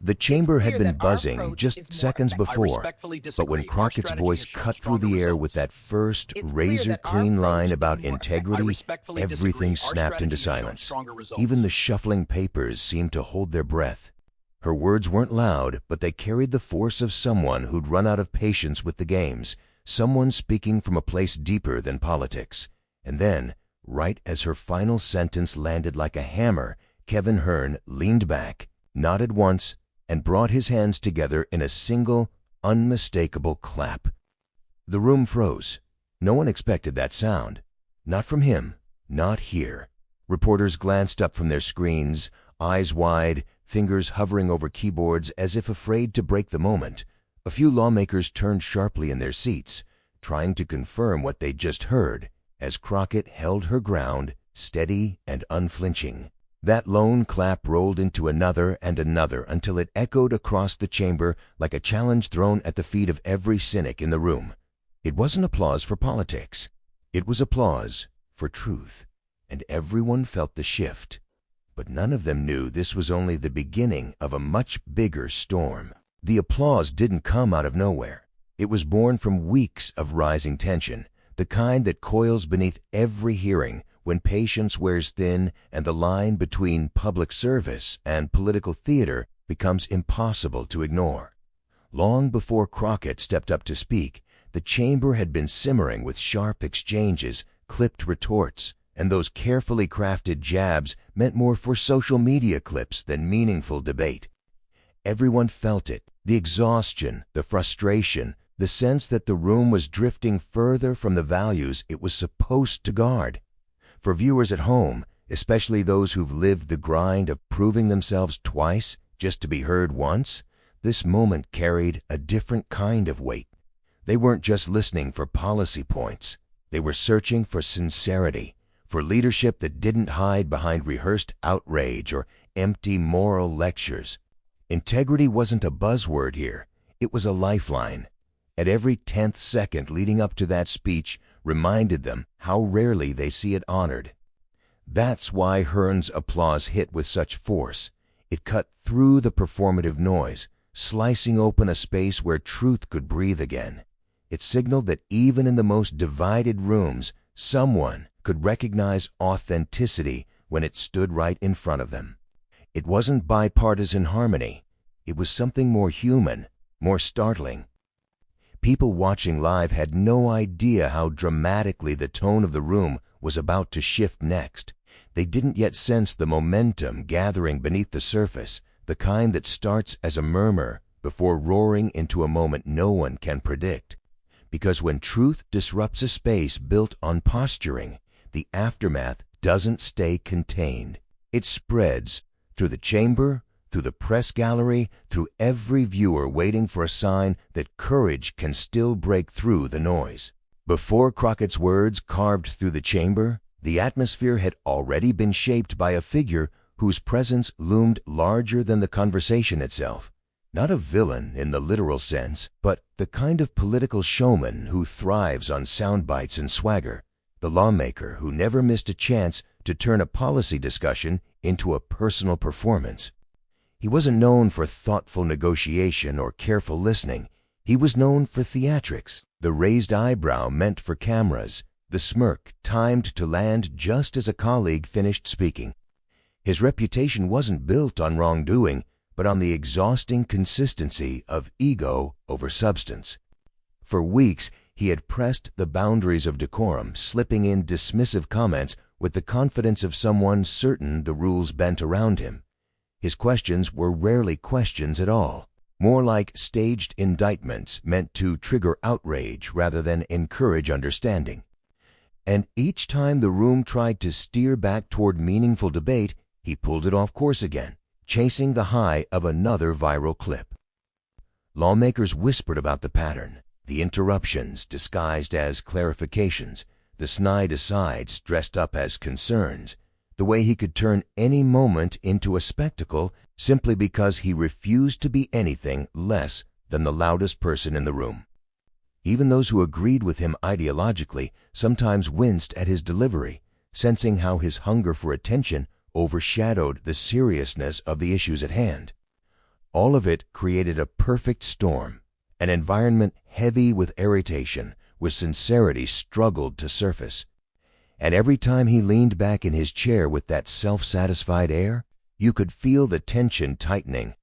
The chamber had been buzzing just seconds before, but when Crockett's voice cut through the air with that first razor-clean line about integrity, everything snapped into silence. Even the shuffling papers seemed to hold their breath. Her words weren't loud, but they carried the force of someone who'd run out of patience with the games, someone speaking from a place deeper than politics. And then, right as her final sentence landed like a hammer, Kevin Hern leaned back, nodded once, and brought his hands together in a single, unmistakable clap. The room froze. No one expected that sound. Not from him. Not here. Reporters glanced up from their screens, eyes wide, fingers hovering over keyboards as if afraid to break the moment. A few lawmakers turned sharply in their seats, trying to confirm what they'd just heard, as Crockett held her ground, steady and unflinching. That lone clap rolled into another and another until it echoed across the chamber like a challenge thrown at the feet of every cynic in the room. It wasn't applause for politics. It was applause for truth, and everyone felt the shift. But none of them knew this was only the beginning of a much bigger storm. The applause didn't come out of nowhere. It was born from weeks of rising tension, the kind that coils beneath every hearing when patience wears thin and the line between public service and political theater becomes impossible to ignore. Long before Crockett stepped up to speak, the chamber had been simmering with sharp exchanges, clipped retorts, and those carefully crafted jabs meant more for social media clips than meaningful debate. Everyone felt it, the exhaustion, the frustration, the sense that the room was drifting further from the values it was supposed to guard. For viewers at home, especially those who've lived the grind of proving themselves twice just to be heard once, this moment carried a different kind of weight. They weren't just listening for policy points. They were searching for sincerity, for leadership that didn't hide behind rehearsed outrage or empty moral lectures. Integrity wasn't a buzzword here. It was a lifeline. At every 10th second leading up to that speech reminded them how rarely they see it honored. That's why Hern's applause hit with such force. It cut through the performative noise, slicing open a space where truth could breathe again. It signaled that even in the most divided rooms, someone could recognize authenticity when it stood right in front of them. It wasn't bipartisan harmony. It was something more human, more startling. People watching live had no idea how dramatically the tone of the room was about to shift next. They didn't yet sense the momentum gathering beneath the surface, the kind that starts as a murmur before roaring into a moment no one can predict. Because when truth disrupts a space built on posturing, the aftermath doesn't stay contained. It spreads through the chamber, through the press gallery, through every viewer waiting for a sign that courage can still break through the noise. Before Crockett's words carved through the chamber, the atmosphere had already been shaped by a figure whose presence loomed larger than the conversation itself. Not a villain in the literal sense, but the kind of political showman who thrives on sound bites and swagger, the lawmaker who never missed a chance to turn a policy discussion into a personal performance. He wasn't known for thoughtful negotiation or careful listening. He was known for theatrics, the raised eyebrow meant for cameras, the smirk timed to land just as a colleague finished speaking. His reputation wasn't built on wrongdoing, but on the exhausting consistency of ego over substance. For weeks, he had pressed the boundaries of decorum, slipping in dismissive comments with the confidence of someone certain the rules bent around him. His questions were rarely questions at all, more like staged indictments meant to trigger outrage rather than encourage understanding. And each time the room tried to steer back toward meaningful debate, he pulled it off course again, chasing the high of another viral clip. Lawmakers whispered about the pattern, the interruptions disguised as clarifications, the snide asides dressed up as concerns, the way he could turn any moment into a spectacle simply because he refused to be anything less than the loudest person in the room. Even those who agreed with him ideologically sometimes winced at his delivery, sensing how his hunger for attention overshadowed the seriousness of the issues at hand. All of it created a perfect storm, an environment heavy with irritation, where sincerity struggled to surface. And every time he leaned back in his chair with that self-satisfied air, you could feel the tension tightening.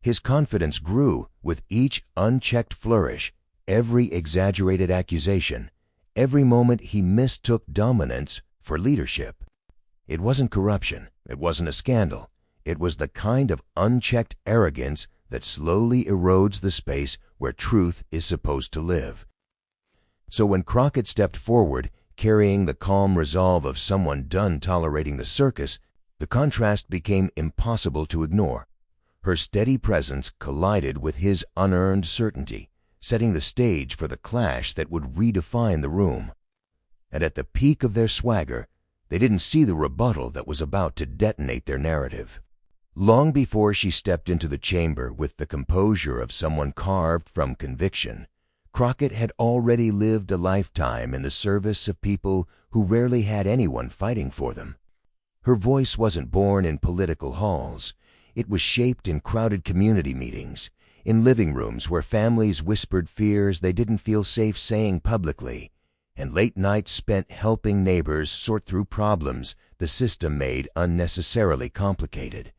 His confidence grew with each unchecked flourish, every exaggerated accusation, every moment he mistook dominance for leadership. It wasn't corruption, it wasn't a scandal. It was the kind of unchecked arrogance that slowly erodes the space where truth is supposed to live. So when Crockett stepped forward, carrying the calm resolve of someone done tolerating the circus, the contrast became impossible to ignore. Her steady presence collided with his unearned certainty, setting the stage for the clash that would redefine the room. And at the peak of their swagger, they didn't see the rebuttal that was about to detonate their narrative. Long before she stepped into the chamber with the composure of someone carved from conviction, Crockett had already lived a lifetime in the service of people who rarely had anyone fighting for them. Her voice wasn't born in political halls. It was shaped in crowded community meetings, in living rooms where families whispered fears they didn't feel safe saying publicly, and late nights spent helping neighbors sort through problems the system made unnecessarily complicated.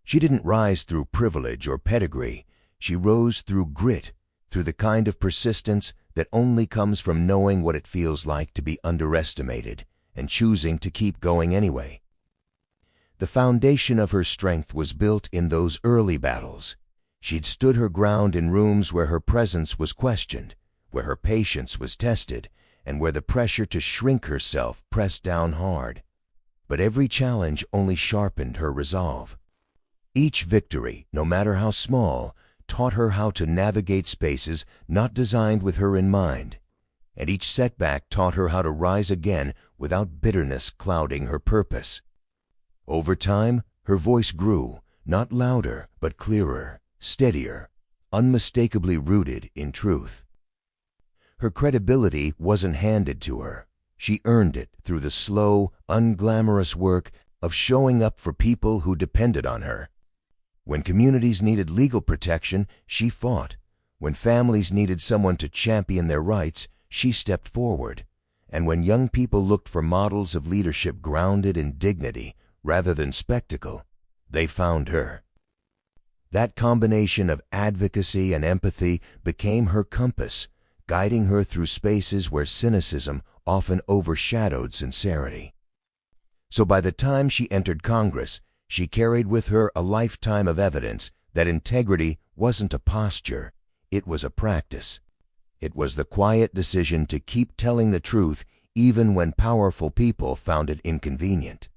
She didn't rise through privilege or pedigree. She rose through grit, through the kind of persistence that only comes from knowing what it feels like to be underestimated and choosing to keep going anyway. The foundation of her strength was built in those early battles. She'd stood her ground in rooms where her presence was questioned, where her patience was tested, and where the pressure to shrink herself pressed down hard. But every challenge only sharpened her resolve. Each victory, no matter how small, taught her how to navigate spaces not designed with her in mind, and each setback taught her how to rise again without bitterness clouding her purpose. Over time, her voice grew, not louder, but clearer, steadier, unmistakably rooted in truth. Her credibility wasn't handed to her. She earned it through the slow, unglamorous work of showing up for people who depended on her. When communities needed legal protection, she fought. When families needed someone to champion their rights, she stepped forward. And when young people looked for models of leadership grounded in dignity rather than spectacle, they found her. That combination of advocacy and empathy became her compass, guiding her through spaces where cynicism often overshadowed sincerity. So by the time she entered Congress, she carried with her a lifetime of evidence that integrity wasn't a posture, it was a practice. It was the quiet decision to keep telling the truth even when powerful people found it inconvenient.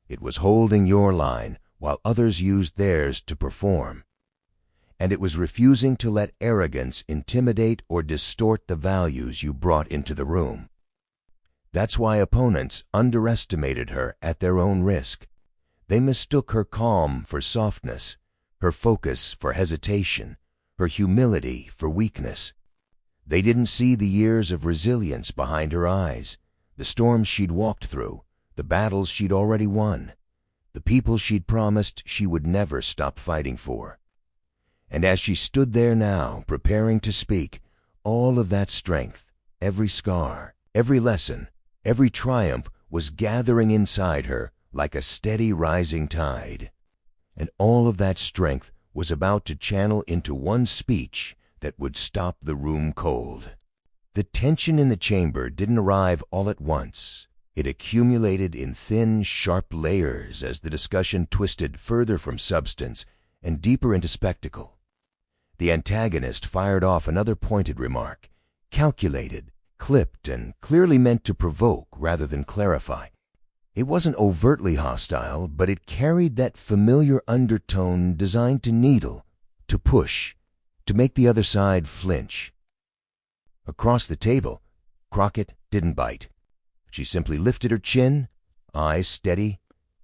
It was holding your line while others used theirs to perform. And it was refusing to let arrogance intimidate or distort the values you brought into the room. That's why opponents underestimated her at their own risk. They mistook her calm for softness, her focus for hesitation, her humility for weakness. They didn't see the years of resilience behind her eyes, the storms she'd walked through, the battles she'd already won, the people she'd promised she would never stop fighting for. And as she stood there now, preparing to speak, all of that strength, every scar, every lesson, every triumph was gathering inside her like a steady rising tide. And all of that strength was about to channel into one speech that would stop the room cold. The tension in the chamber didn't arrive all at once. It accumulated in thin, sharp layers as the discussion twisted further from substance and deeper into spectacle. The antagonist fired off another pointed remark, calculated, clipped, and clearly meant to provoke rather than clarify. It wasn't overtly hostile, but it carried that familiar undertone designed to needle, to push, to make the other side flinch. Across the table, Crockett didn't bite. She simply lifted her chin, eyes steady,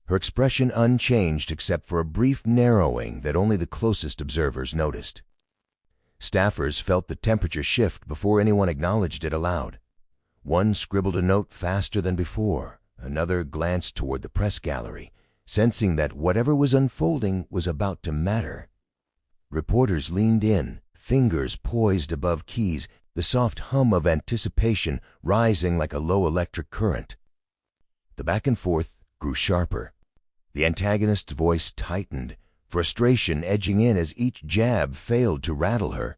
her expression unchanged except for a brief narrowing that only the closest observers noticed. Staffers felt the temperature shift before anyone acknowledged it aloud. One scribbled a note faster than before, another glanced toward the press gallery, sensing that whatever was unfolding was about to matter. Reporters leaned in, fingers poised above keys, the soft hum of anticipation rising like a low electric current. The back and forth grew sharper. The antagonist's voice tightened, frustration edging in as each jab failed to rattle her.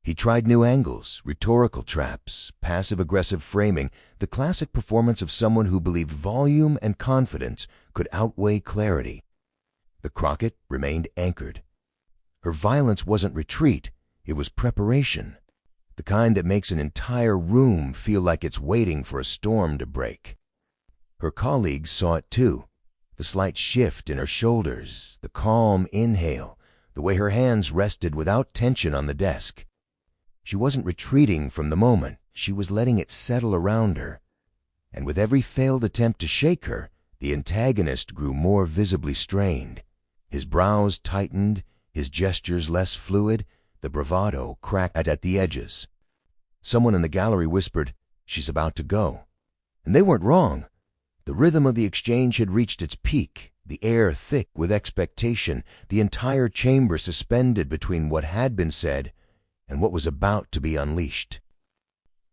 He tried new angles, rhetorical traps, passive-aggressive framing, the classic performance of someone who believed volume and confidence could outweigh clarity. The Crockett remained anchored. Her violence wasn't retreat, it was preparation. The kind that makes an entire room feel like it's waiting for a storm to break. Her colleagues saw it too. The slight shift in her shoulders, the calm inhale, the way her hands rested without tension on the desk. She wasn't retreating from the moment, she was letting it settle around her. And with every failed attempt to shake her, the antagonist grew more visibly strained. His brows tightened, his gestures less fluid, the bravado cracked at the edges. Someone in the gallery whispered, "She's about to go." And they weren't wrong. The rhythm of the exchange had reached its peak, the air thick with expectation, the entire chamber suspended between what had been said and what was about to be unleashed.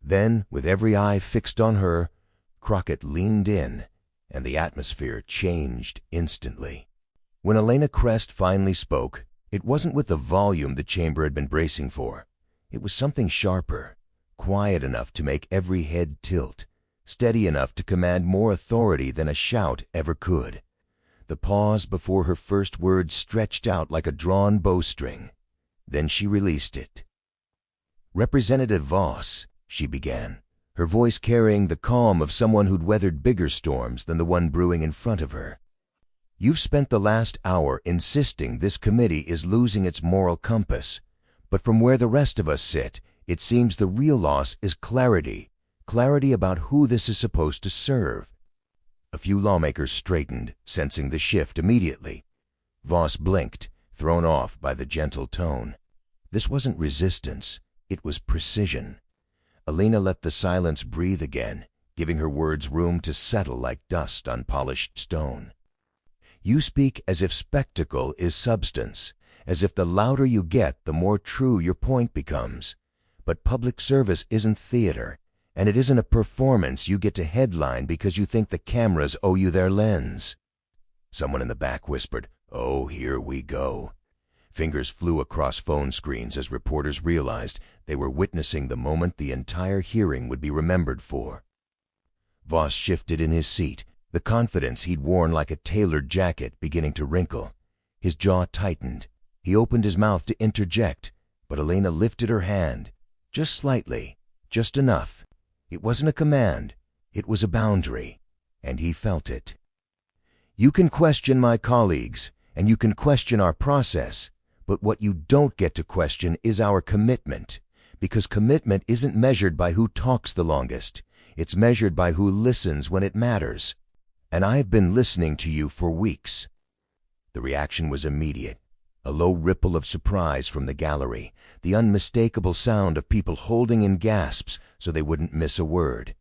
Then, with every eye fixed on her, Crockett leaned in, and the atmosphere changed instantly. When Elena Crest finally spoke, it wasn't with the volume the chamber had been bracing for. It was something sharper, quiet enough to make every head tilt, steady enough to command more authority than a shout ever could. The pause before her first word stretched out like a drawn bowstring. Then she released it. "Representative Voss," she began, her voice carrying the calm of someone who'd weathered bigger storms than the one brewing in front of her. "You've spent the last hour insisting this committee is losing its moral compass, but from where the rest of us sit, it seems the real loss is clarity about who this is supposed to serve." A few lawmakers straightened, sensing the shift immediately. Voss blinked, thrown off by the gentle tone. This wasn't resistance, it was precision. Elena let the silence breathe again, giving her words room to settle like dust on polished stone. "You speak as if spectacle is substance, as if the louder you get, the more true your point becomes. But public service isn't theater. And it isn't a performance you get to headline because you think the cameras owe you their lens." Someone in the back whispered, "Oh, here we go." Fingers flew across phone screens as reporters realized they were witnessing the moment the entire hearing would be remembered for. Voss shifted in his seat, the confidence he'd worn like a tailored jacket beginning to wrinkle. His jaw tightened. He opened his mouth to interject, but Elena lifted her hand, just slightly, just enough. It wasn't a command, it was a boundary, and he felt it. "You can question my colleagues, and you can question our process, but what you don't get to question is our commitment, because commitment isn't measured by who talks the longest, it's measured by who listens when it matters. And I've been listening to you for weeks." The reaction was immediate. A low ripple of surprise from the gallery, the unmistakable sound of people holding in gasps so they wouldn't miss a word.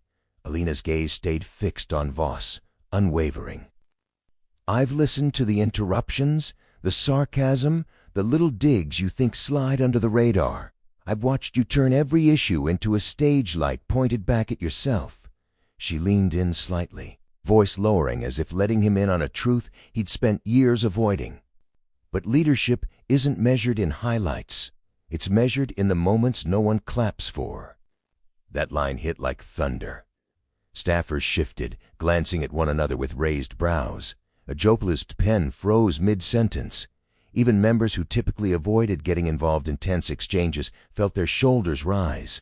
Elena's gaze stayed fixed on Voss, unwavering. "I've listened to the interruptions, the sarcasm, the little digs you think slide under the radar. I've watched you turn every issue into a stage light pointed back at yourself." She leaned in slightly, voice lowering as if letting him in on a truth he'd spent years avoiding. "But leadership isn't measured in highlights. It's measured in the moments no one claps for." That line hit like thunder. Staffers shifted, glancing at one another with raised brows. A journalist's pen froze mid-sentence. Even members who typically avoided getting involved in tense exchanges felt their shoulders rise.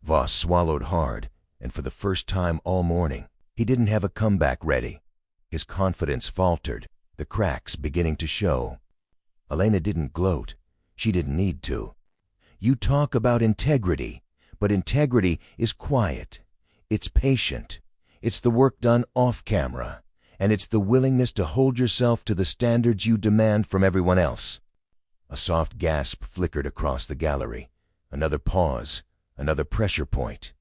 Voss swallowed hard, and for the first time all morning, he didn't have a comeback ready. His confidence faltered, the cracks beginning to show. Elena didn't gloat. She didn't need to. "You talk about integrity, but integrity is quiet. It's patient. It's the work done off camera, and it's the willingness to hold yourself to the standards you demand from everyone else." A soft gasp flickered across the gallery. Another pause, another pressure point.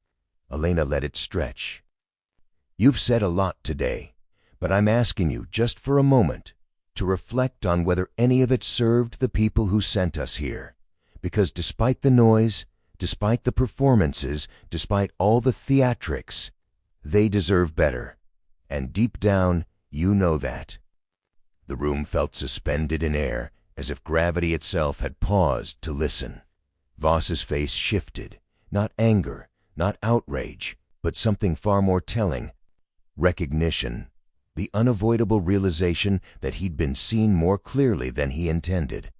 Elena let it stretch. "You've said a lot today, but I'm asking you just for a moment. to reflect on whether any of it served the people who sent us here. Because despite the noise, despite the performances, despite all the theatrics, they deserve better. And deep down, you know that. The room felt suspended in air, as if gravity itself had paused to listen. Voss's face shifted, not anger, not outrage, but something far more telling: recognition, the unavoidable realization that he'd been seen more clearly than he intended.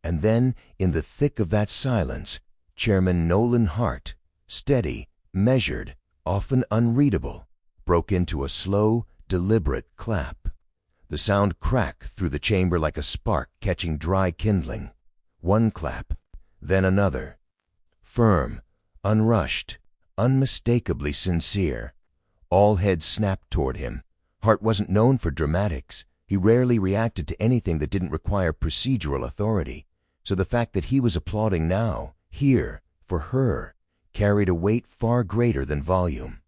And then, in the thick of that silence, Chairman Nolan Hart, steady, measured, often unreadable, broke into a slow, deliberate clap. The sound cracked through the chamber like a spark catching dry kindling. One clap, then another. Firm, unrushed, unmistakably sincere. All heads snapped toward him. Hart wasn't known for dramatics. He rarely reacted to anything that didn't require procedural authority. So the fact that he was applauding now, here, for her, carried a weight far greater than volume.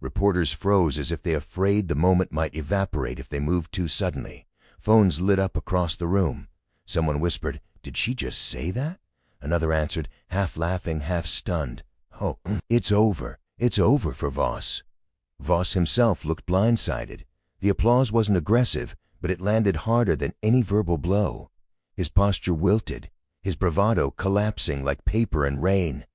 Reporters froze as if they afraid the moment might evaporate if they moved too suddenly. Phones lit up across the room. Someone whispered, "Did she just say that?" Another answered, half laughing, half stunned, "Oh, it's over. It's over for Voss." Voss himself looked blindsided. The applause wasn't aggressive, but it landed harder than any verbal blow. His posture wilted, his bravado collapsing like paper in rain.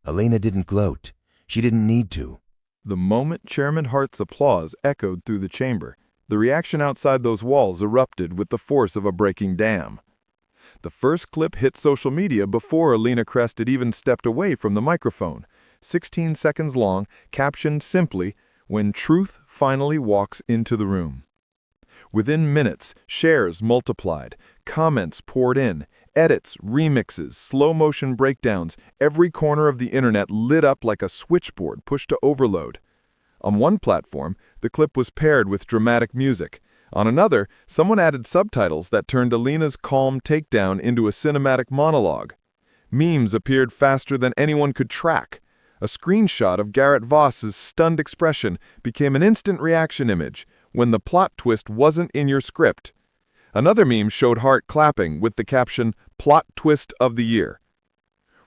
Elena didn't gloat. She didn't need to. The moment Chairman Hart's applause echoed through the chamber, the reaction outside those walls erupted with the force of a breaking dam. The first clip hit social media before Elena Crest had even stepped away from the microphone. 16 seconds long, captioned simply, "When truth finally walks into the room." Within minutes, shares multiplied, comments poured in, edits, remixes, slow-motion breakdowns, every corner of the internet lit up like a switchboard pushed to overload. On one platform, the clip was paired with dramatic music. On another, someone added subtitles that turned Elena's calm takedown into a cinematic monologue. Memes appeared faster than anyone could track. A screenshot of Garrett Voss's stunned expression became an instant reaction image when the plot twist wasn't in your script. Another meme showed Hart clapping with the caption, "Plot Twist of the Year."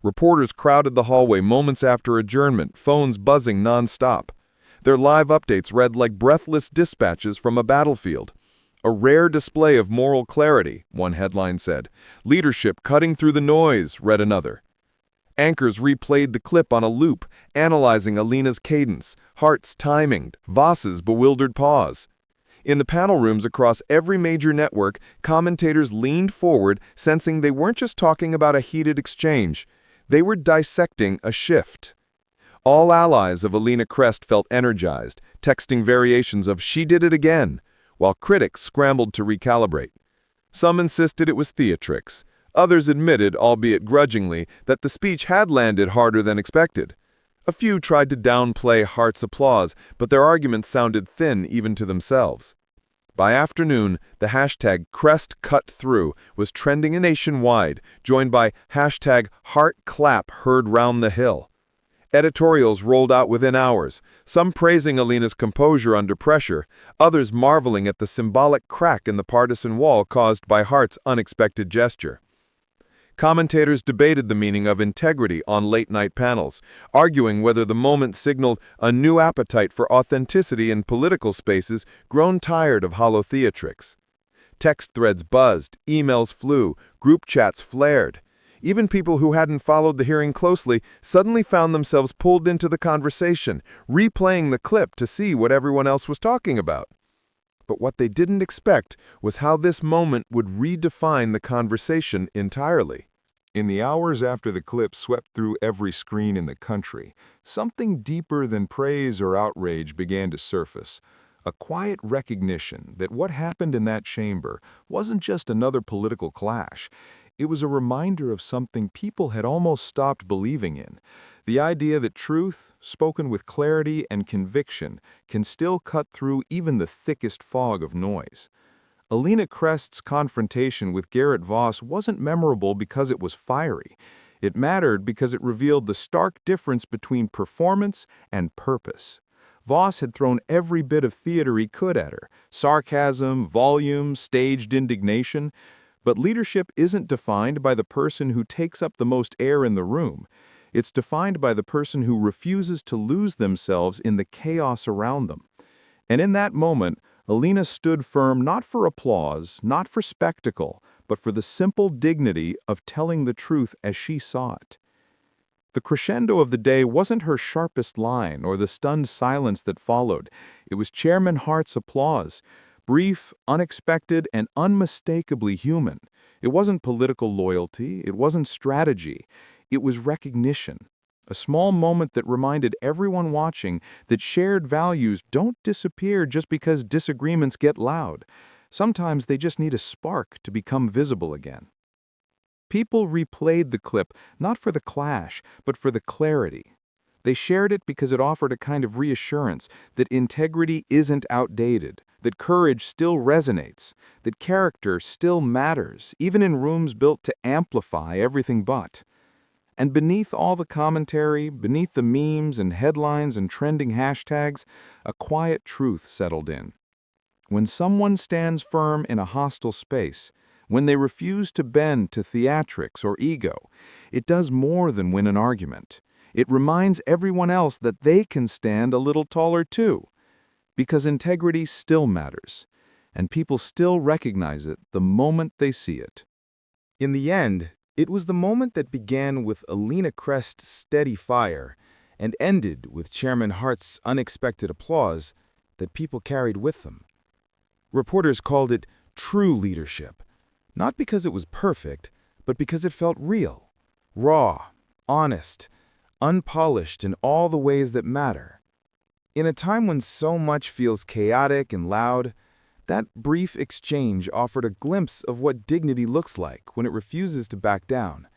Reporters crowded the hallway moments after adjournment, phones buzzing non-stop. Their live updates read like breathless dispatches from a battlefield. "A rare display of moral clarity," one headline said. "Leadership cutting through the noise," read another. Anchors replayed the clip on a loop, analyzing Elena's cadence, Hart's timing, Voss's bewildered pause. In the panel rooms across every major network, commentators leaned forward, sensing they weren't just talking about a heated exchange. They were dissecting a shift. All allies of Elena Crest felt energized, texting variations of "she did it again," while critics scrambled to recalibrate. Some insisted it was theatrics. Others admitted, albeit grudgingly, that the speech had landed harder than expected. A few tried to downplay Hart's applause, but their arguments sounded thin even to themselves. By afternoon, the hashtag #CrestCutThrough was trending nationwide, joined by hashtag HartClap heard round the hill. Editorials rolled out within hours, some praising Elena's composure under pressure, others marveling at the symbolic crack in the partisan wall caused by Hart's unexpected gesture. Commentators debated the meaning of integrity on late-night panels, arguing whether the moment signaled a new appetite for authenticity in political spaces grown tired of hollow theatrics. Text threads buzzed, emails flew, group chats flared. Even people who hadn't followed the hearing closely suddenly found themselves pulled into the conversation, replaying the clip to see what everyone else was talking about. But what they didn't expect was how this moment would redefine the conversation entirely. In the hours after the clip swept through every screen in the country, something deeper than praise or outrage began to surface. A quiet recognition that what happened in that chamber wasn't just another political clash. It was a reminder of something people had almost stopped believing in. The idea that truth, spoken with clarity and conviction, can still cut through even the thickest fog of noise. Elena Crest's confrontation with Garrett Voss wasn't memorable because it was fiery. It mattered because it revealed the stark difference between performance and purpose. Voss had thrown every bit of theater he could at her, sarcasm, volume, staged indignation. But leadership isn't defined by the person who takes up the most air in the room. It's defined by the person who refuses to lose themselves in the chaos around them. And in that moment, Alina stood firm not for applause, not for spectacle, but for the simple dignity of telling the truth as she saw it. The crescendo of the day wasn't her sharpest line or the stunned silence that followed. It was Chairman Hart's applause, brief, unexpected, and unmistakably human. It wasn't political loyalty, it wasn't strategy, it was recognition. A small moment that reminded everyone watching that shared values don't disappear just because disagreements get loud. Sometimes they just need a spark to become visible again. People replayed the clip not for the clash, but for the clarity. They shared it because it offered a kind of reassurance that integrity isn't outdated, that courage still resonates, that character still matters, even in rooms built to amplify everything but. And beneath all the commentary, beneath the memes and headlines and trending hashtags, a quiet truth settled in. When someone stands firm in a hostile space, when they refuse to bend to theatrics or ego, it does more than win an argument. It reminds everyone else that they can stand a little taller too, because integrity still matters, and people still recognize it the moment they see it. In the end, it was the moment that began with Alina Crest's steady fire and ended with Chairman Hart's unexpected applause that people carried with them. Reporters called it true leadership, not because it was perfect, but because it felt real, raw, honest, unpolished in all the ways that matter. In a time when so much feels chaotic and loud, that brief exchange offered a glimpse of what dignity looks like when it refuses to back down,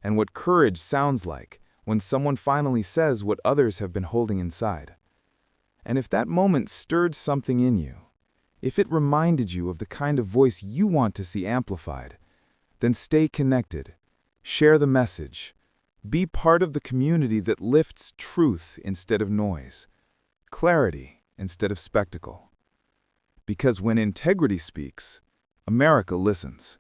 and what courage sounds like when someone finally says what others have been holding inside. And if that moment stirred something in you, if it reminded you of the kind of voice you want to see amplified, then stay connected, share the message, be part of the community that lifts truth instead of noise, clarity instead of spectacle. Because when integrity speaks, America listens.